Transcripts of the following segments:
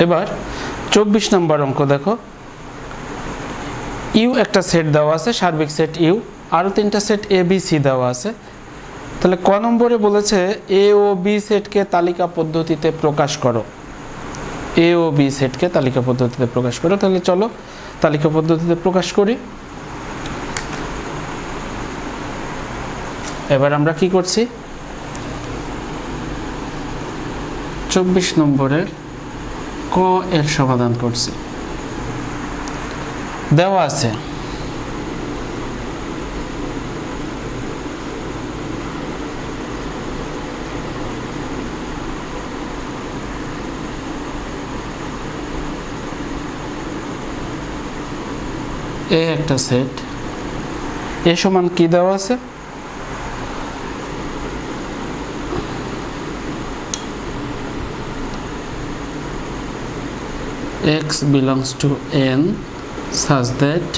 এবার 24 নম্বর অঙ্ক দেখো, ইউ একটা সেট দেওয়া আছে, সার্বিক সেট ইউ, আরও 3টা সেট এ বি সি দেওয়া আছে। তাহলে ক নম্বরে বলেছে এ ও বি সেটকে তালিকা পদ্ধতিতে প্রকাশ করো, এ ও বি সেটকে তালিকা পদ্ধতিতে প্রকাশ করো। তাহলে চলো তালিকা পদ্ধতিতে প্রকাশ করি। এবার আমরা কি করছি, 24 নম্বরের ক এর সমাধান করছি। দেওয়া আছে এ একটা সেট, এ সমান কি দেওয়া আছে, x belongs to n such that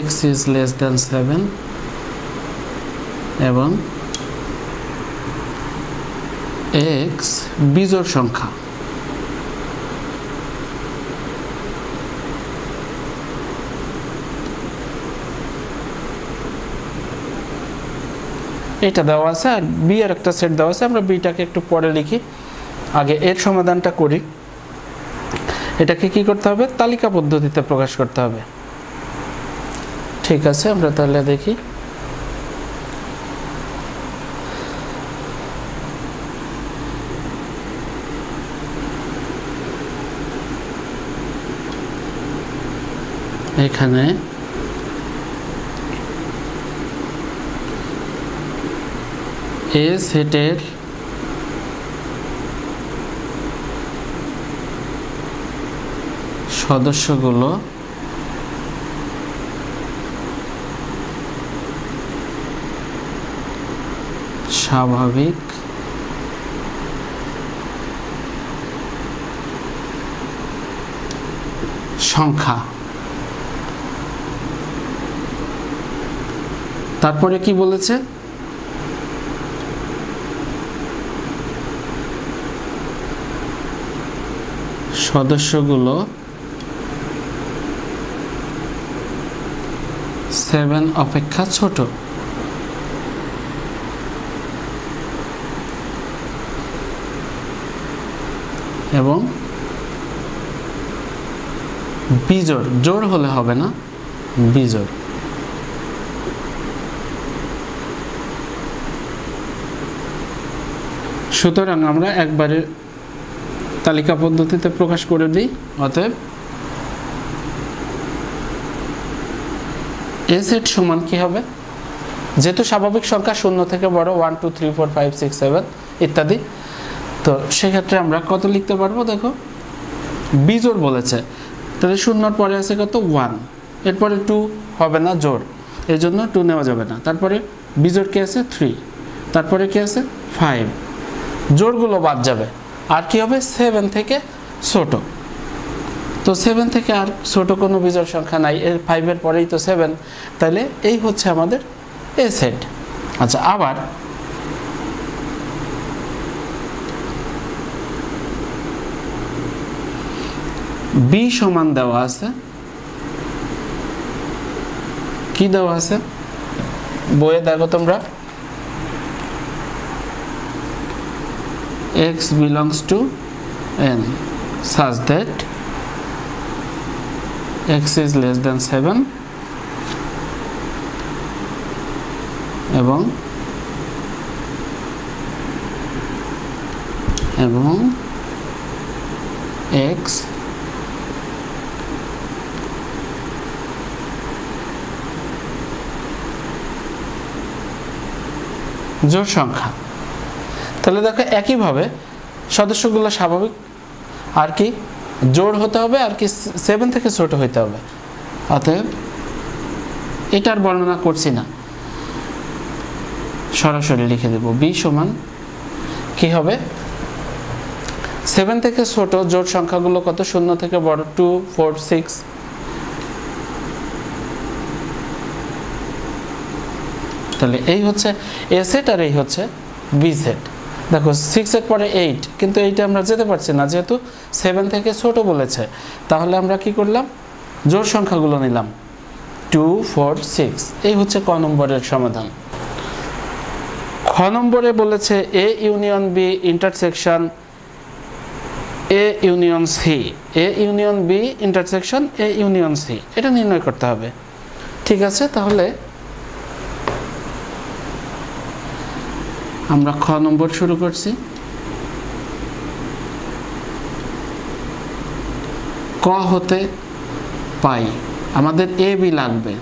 x is less than 7 এবং x বিজোড় সংখ্যা। এটা দেওয়া আছে, আর বি এর একটা সেট দেওয়া আছে। আমরা বিটাকে একটু পরে লিখি, আগে এর সমাধানটা করি। এটাকে কি করতে হবে, তালিকা পদ্ধতিতে প্রকাশ করতে হবে। ঠিক আছে, আমরা তাহলে দেখি। এখানে এ সেটের সদস্যগুলো স্বাভাবিক সংখ্যা। তারপরে কি বলেছে, সদস্যগুলো 7 অপেক্ষা ছোট এবং বিজোড়, জোড় হলে হবে না, বিজোড়। সুতরাং আমরা একবারে তালিকা পদ্ধতিতে প্রকাশ করে দিই। অতএব এ সেট সমান কি হবে, যেহেতু স্বাভাবিক সংখ্যা 0 থেকে বড় 1 2 3 4 5 6 7 ইত্যাদি, তো সেক্ষেত্রে আমরা কত লিখতে পারবো, দেখো বিজোড় বলেছে, তাহলে 0-র পরে আছে কত 1, এরপরে 2 হবে না, জোড়, এই জন্য 2 নেওয়া যাবে না। তারপরে বিজোড় কি আছে 3, তারপরে কি আছে 5, জোড়গুলো বাদ যাবে, আর কি হবে 7 থেকে ছোট। তো 7 থেকে আর ছোট কোনো বিজোড় সংখ্যা নাই, এর 5 এর পরেই তো 7, তাহলে এই হচ্ছে আমাদের এ সেট। আচ্ছা, আবার বি সমান দেওয়া আছে, কি দেওয়া আছে বইয়ে দেখো তোমরা, x belongs to n such that x is less than 7 এবং x জোড় সংখ্যা। তাহলে দেখো একইভাবে সদস্যগুলো স্বাভাবিক, আর কি জোড় হতে হবে, আর কি 7 থেকে ছোট হইতে হবে। অতএব এটার বর্ণনা করছি না, সরাসরি লিখে দেব বি সমান কি হবে, 7 থেকে ছোট জোড় সংখ্যাগুলো কত, 0 থেকে বড় 2 4 6, তাহলে এই হচ্ছে এ সেট আর এই হচ্ছে বি সেট। দেখো 6 এর পরে 8, কিন্তু এইটা আমরা যেতে পারছি না যেহেতু 7 থেকে ছোট বলেছে। তাহলে আমরা কি করলাম, জোড় সংখ্যাগুলো নিলাম 2 4 6। এই হচ্ছে ক নম্বরের সমাধান। খ নম্বরে বলেছে A union B intersection A union C, A union B intersection A union C, এটা নির্ণয় করতে হবে। ঠিক আছে, তাহলে আমরা খ নম্বর শুরু করছি। ক হতে পাই আমাদের এ বি লাগবে।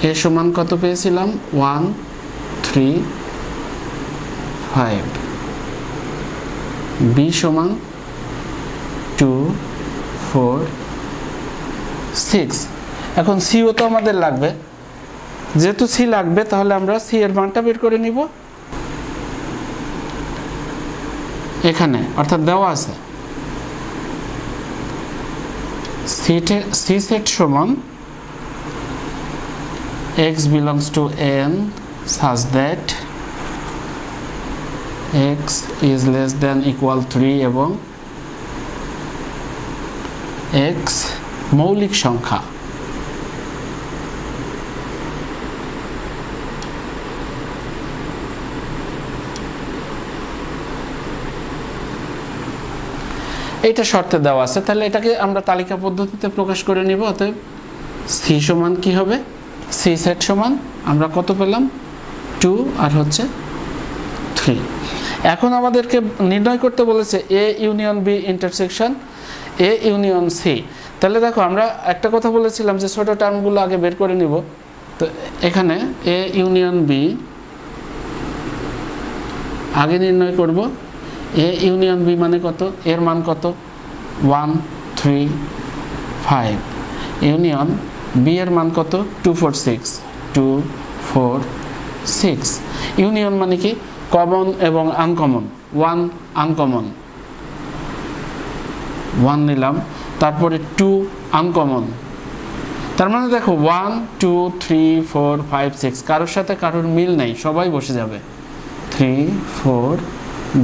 এ সমান কত পেয়েছিলাম, 1 3 5, বি সমান 2 4 6। এখন সিও তো আমাদের লাগবে, যেহেতু সি লাগবে তাহলে আমরা সি এর মানটা বের করে নিব এখানে, অর্থাৎ দেওয়া আছে সি সেট সমান x belongs to n such that x is less than equal 3 এবং x মৌলিক সংখ্যা। এটা শর্তে দেওয়া আছে, তাহলে এটাকে আমরা তালিকা পদ্ধতিতে প্রকাশ করে নিব। অতএব সি সমান কি হবে, সি সেট সমান আমরা কত পেলাম 2 আর হচ্ছে 3। এখন আমাদেরকে নির্ণয় করতে বলেছে A union B intersection A union C. তাহলে দেখো আমরা একটা কথা বলেছিলাম যে ছোট টার্মগুলো আগে বের করে নিব। তো এখানে এ ইউনিয়ন বি আগে নির্ণয় করব। এ ইউনিয়ন বি মানে কত, এর মান কত 1 3 5, ইউনিয়ন বি এর মান কত 2 4 6 2 4 6। ইউনিয়ন মানে কি, কমন এবং আনকমন। 1 আনকমন 1 নিলাম, তারপরে 2 আনকমন, তার মানে দেখো 1 2 3 4 5 6 কারোর সাথে কারোর মিল নেই, সবাই বসে যাবে 3 4,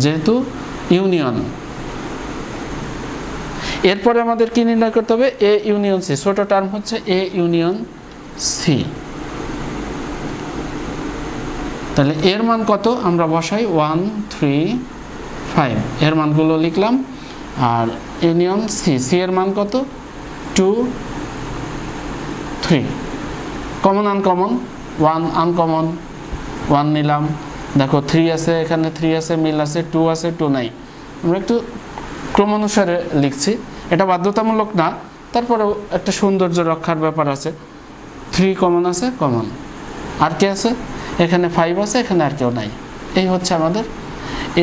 যেহেতু ইউনিয়ন। এরপরে আমাদের কি নির্ণয় করতে হবে, এ ইউনিয়ন সি, ছোট টার্ম হচ্ছে এ ইউনিয়ন সি। তাহলে এর মান কত আমরা বসাই 1 3 5, এর মানগুলো লিখলাম। আর ইউনিয়ন সি, সি এর মান কত 2 3, কমন আনকমন 1 আনকমন 1 নিলাম। দেখো 3 আছে, এখানে 3 আছে, মিল আছে, 2 আছে, 2 নাই। আমরা একটু ক্রমানুসারে লিখছি, এটা বাধ্যতামূলক না, তারপরেও একটা সৌন্দর্য রক্ষার ব্যাপার আছে। 3 কমন আছে, কমন। আর কি আছে, এখানে 5 আছে, এখানে আর কেউ নাই। এই হচ্ছে আমাদের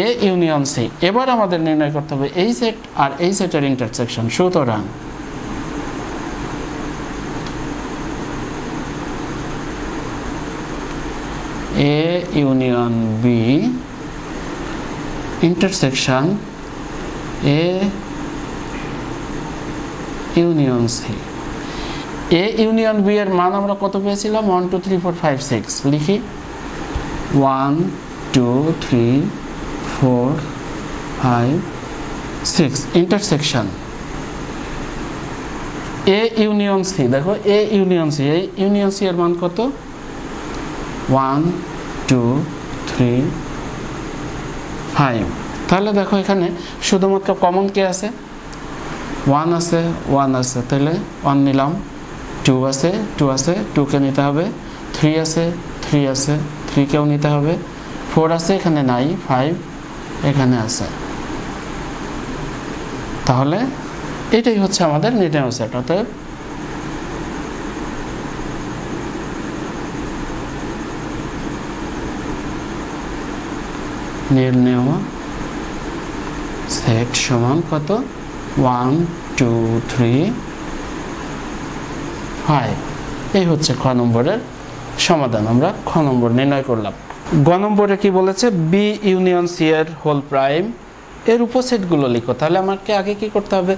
এ ইউনিয়ন সি। এবার আমাদের নির্ণয় করতে হবে এই সেট আর এই সেটের ইন্টারসেকশন। সুতরাং A union B intersection A union C. A union B এর মান আমরা কত পেয়েছিলাম 1 2 3 4 5 6, লিখি 1 2 3 4 5 6 ইন্টারসেকশন এ ইউনিয়ন সি। দেখো এ ইউনিয়ন সি, এই ইউনিয়ন সি এর মান কত 1 2 3 5। তাহলে দেখো এখানে শুধুমাত্র কমন কে আছে, 1 আছে 1 আছে, তাহলে 1 নিলাম। 2 আছে 2 আছে, 2 কে নিতে হবে। 3 আছে 3 আছে, 3 কেও নিতে হবে। 4 আছে, এখানে নাই। 5 এখানে আছে। তাহলে এটাই হচ্ছে আমাদের নির্ণয় সেট। অতএব নির্ণয় সেট সমান কত 1 2 3 5। এই হচ্ছে খ নম্বরের সমাধান। আমরা খ নম্বর নির্ণয় করলাম। গ নম্বরে কি বলেছে, বি ইউনিয়ন সি এর হোল প্রাইম এর উপসেটগুলো লিখো। তাহলে আমাকে আগে কি করতে হবে,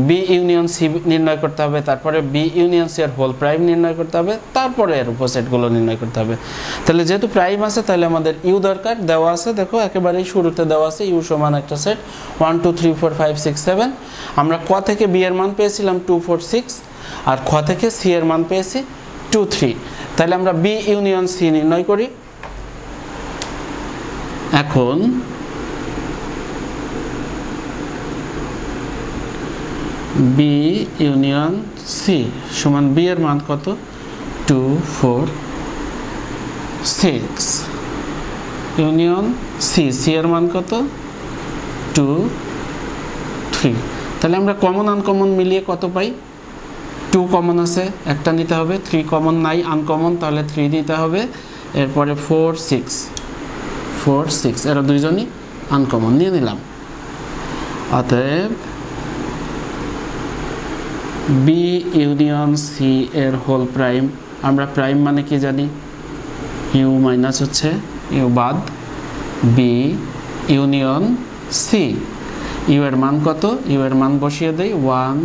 বি ইউনিয়ন সি নির্ণয় করতে হবে, তারপরে বি ইউনিয়ন সি এর হোল প্রাইম নির্ণয় করতে হবে, তারপরে এর উপসেটগুলো নির্ণয় করতে হবে। তাহলে যেহেতু প্রাইম আছে তাহলে আমাদের ইউ দরকার, দেওয়া আছে দেখো একেবারেই শুরুতে দেওয়া আছে ইউ সমান একটা সেট 1 2 3 4 5 6 7। আমরা ক থেকে বি এর মান পেয়েছিলাম 2 4 6 আর খ থেকে সি এর মান পেয়েছি 2 3। তাহলে আমরা বি ইউনিয়ন সি নির্ণয় করি। এখন বি ইউনিয়ন সি সমান বি এর মান কত 2 4 6 ইউনিয়ন সি, সি এর মান কত 2 3। তাহলে আমরা কমন আনকমন মিলিয়ে কত পাই, 2 কমন আছে একটা নিতে হবে, 3 কমন নাই আনকমন তাহলে 3 নিতে হবে, এরপরে 4 6 এরা দুইজনই আনকমন নিয়ে নিলাম। অতএব বি ইউনিয়ন সি এর হোল প্রাইম, আমরা প্রাইম মানে কি জানি, ইউ মাইনাস হচ্ছে ইউ বাদ বি ইউনিয়ন সি। ইউ এর মান কত, ইউ এর মান বসিয়ে দেই 1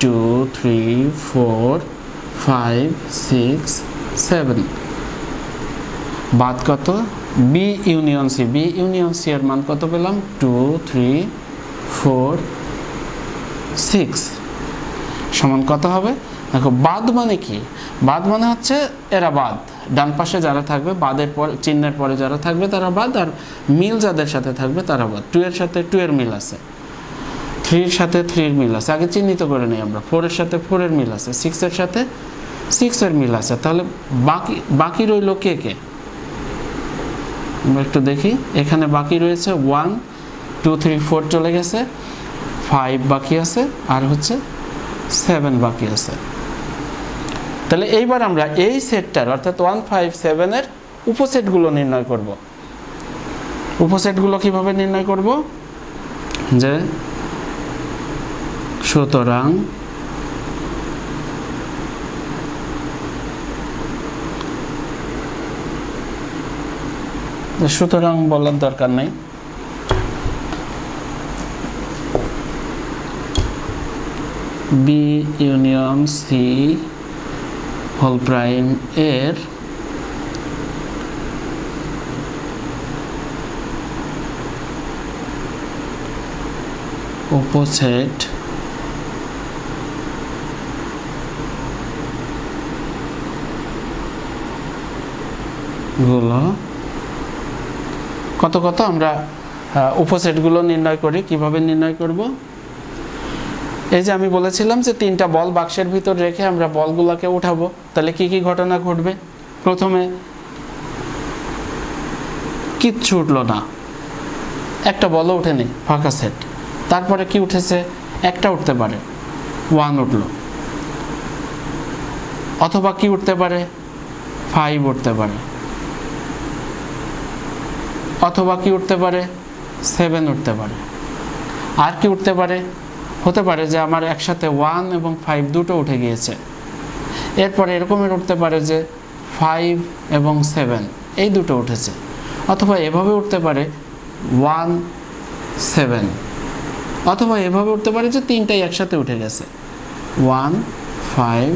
2 3 4 5 6 7 বাদ কত B union C, B union C এর মান কত পেলাম 2 3 4 6 সমান কত হবে। দেখো বাদ মানে কি, বাদ মানে হচ্ছে এরা বাদ, ডান পাশে যারা থাকবে বাদের পর চিহ্নের পরে যারা থাকবে তারা বাদ, আর মিল যাদের সাথে থাকবে তারা বাদ। 2 এর সাথে 2 এর মিল আছে, 3 এর সাথে 3 এর মিল আছে, আগে চিহ্নিত করে নিই আমরা। 4 এর সাথে 4 এর মিল আছে, 6 এর সাথে 6 এর মিল আছে। তাহলে বাকি রইল কে কে, আমরা একটু দেখি। এখানে বাকি রয়েছে 1 2 3 4 চলে গেছে, 5 বাকি আছে আর হচ্ছে 7 বাকি আছে। তাহলে এইবার আমরা এই সেটটার অর্থাৎ 1 5 7 এর উপসেটগুলো নির্ণয় করব। উপসেটগুলো কিভাবে নির্ণয় করব, যে সুতরাং বলার দরকার নেই, B union C whole prime এর উপসেট গুলো কত কত, আমরা উপসেটগুলো নির্ণয় করি। কিভাবে নির্ণয় করব, এই যে আমি বলেছিলাম যে 3টা বল বাক্সের ভিতর রেখে আমরা বলগুলোকে উঠাবো। তাহলে কি কি ঘটনা ঘটবে, প্রথমে কিচ্ছু উঠলো না, একটা বলও উঠেনি, ফাঁকা সেট। তারপরে কি উঠেছে, একটা উঠতে পারে 1 উঠলো, অথবা কি উঠতে পারে 5 উঠতে পারে, অথবা কি উঠতে পারে 7 উঠতে পারে। আর কি উঠতে পারে, হতে পারে যে আমার একসাথে 1 এবং 5 দুটো উঠে গিয়েছে। এরপরে এরকমের উঠতে পারে যে 5 এবং 7 এই দুটো উঠেছে, অথবা এভাবে উঠতে পারে 1 7, অথবা এভাবে উঠতে পারে যে 3টাই একসাথে উঠে গেছে 1 5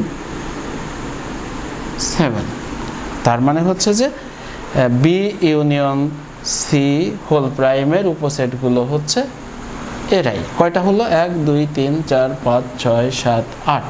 7। তার মানে হচ্ছে যে বি ইউনিয়ন সি হোল প্রাইমের উপসেটগুলো হচ্ছে এরাই। কয়টা হলো, 1 2 3 4 5 6 7 8।